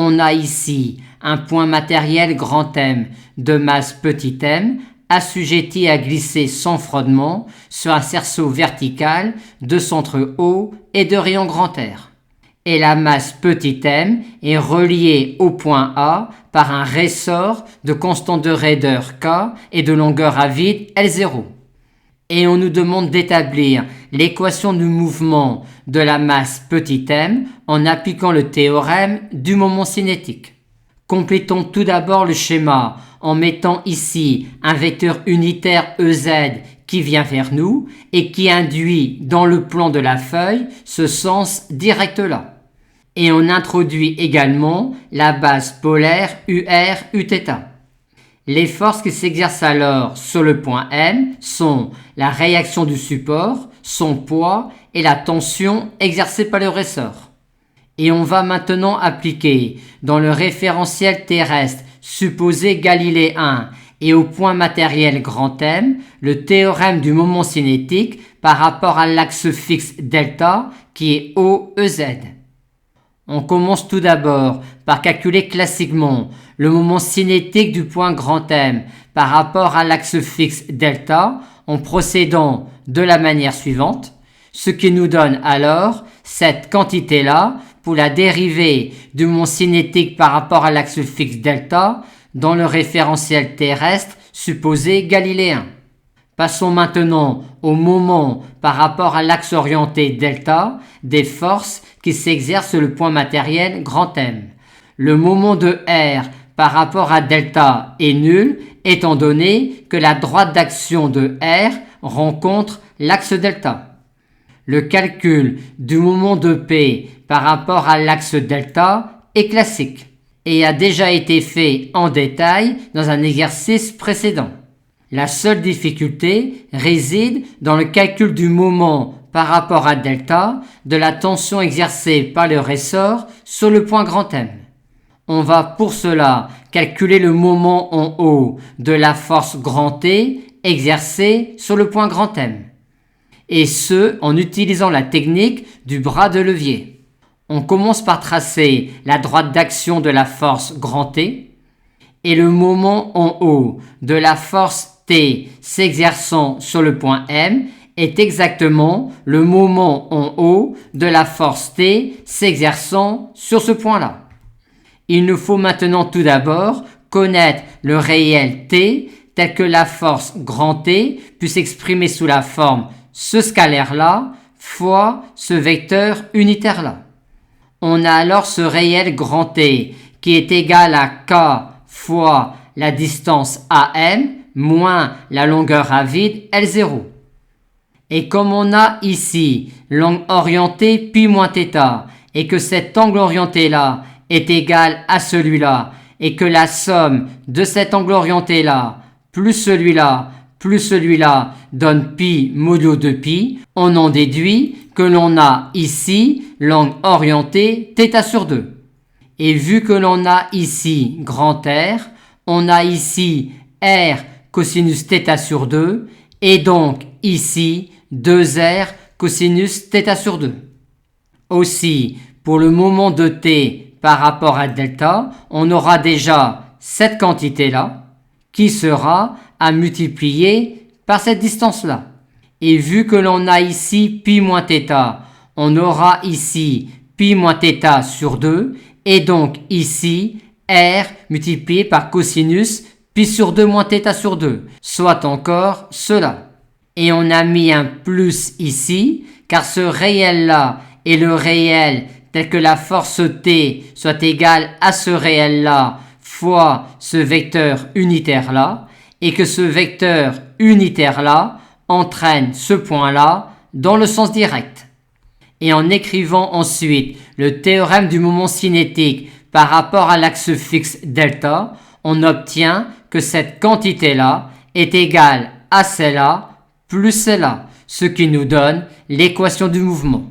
on a ici un point matériel grand M de masse petit m assujetti à glisser sans frottement sur un cerceau vertical de centre O et de rayon grand R. Et la masse petit m est reliée au point A par un ressort de constante de raideur K et de longueur à vide L0. Et on nous demande d'établir l'équation du mouvement de la masse petit m en appliquant le théorème du moment cinétique. Complétons tout d'abord le schéma en mettant ici un vecteur unitaire EZ qui vient vers nous et qui induit dans le plan de la feuille ce sens direct là. Et on introduit également la base polaire UR Uθ. Les forces qui s'exercent alors sur le point M sont la réaction du support, son poids et la tension exercée par le ressort. Et on va maintenant appliquer dans le référentiel terrestre supposé Galilée 1 et au point matériel grand M le théorème du moment cinétique par rapport à l'axe fixe delta qui est OEZ. On commence tout d'abord par calculer classiquement le moment cinétique du point grand M par rapport à l'axe fixe delta en procédant de la manière suivante, ce qui nous donne alors cette quantité-là pour la dérivée du moment cinétique par rapport à l'axe fixe delta dans le référentiel terrestre supposé galiléen. Passons maintenant au moment par rapport à l'axe orienté delta des forces qui s'exercent sur le point matériel grand M. Le moment de R par rapport à delta est nul étant donné que la droite d'action de R rencontre l'axe delta. Le calcul du moment de P par rapport à l'axe delta est classique et a déjà été fait en détail dans un exercice précédent. La seule difficulté réside dans le calcul du moment par rapport à delta de la tension exercée par le ressort sur le point grand M. On va pour cela calculer le moment en haut de la force grand T exercée sur le point grand M. Et ce, en utilisant la technique du bras de levier. On commence par tracer la droite d'action de la force grand T et le moment en haut de la force T s'exerçant sur le point M est exactement le moment en haut de la force T s'exerçant sur ce point-là. Il nous faut maintenant tout d'abord connaître le réel T tel que la force grand T puisse s'exprimer sous la forme ce scalaire-là fois ce vecteur unitaire-là. On a alors ce réel grand T qui est égal à K fois la distance AM moins la longueur à vide L0. Et comme on a ici l'angle orienté pi moins θ et que cet angle orienté là est égal à celui-là et que la somme de cet angle orienté là plus celui-là donne pi modulo de pi, on en déduit que l'on a ici l'angle orienté θ sur 2. Et vu que l'on a ici grand R, on a ici R cosinus θ sur 2 et donc ici 2R cosinus θ sur 2. Aussi, pour le moment de t par rapport à delta, on aura déjà cette quantité-là qui sera à multiplier par cette distance-là. Et vu que l'on a ici pi moins θ, on aura ici pi moins θ sur 2 et donc ici R multiplié par cosinus pi sur 2 moins θ sur 2, soit encore cela. Et on a mis un plus ici, car ce réel-là est le réel tel que la force T soit égale à ce réel-là fois ce vecteur unitaire-là, et que ce vecteur unitaire-là entraîne ce point-là dans le sens direct. Et en écrivant ensuite le théorème du moment cinétique par rapport à l'axe fixe delta, on obtient que cette quantité-là est égale à celle-là plus celle-là, ce qui nous donne l'équation du mouvement.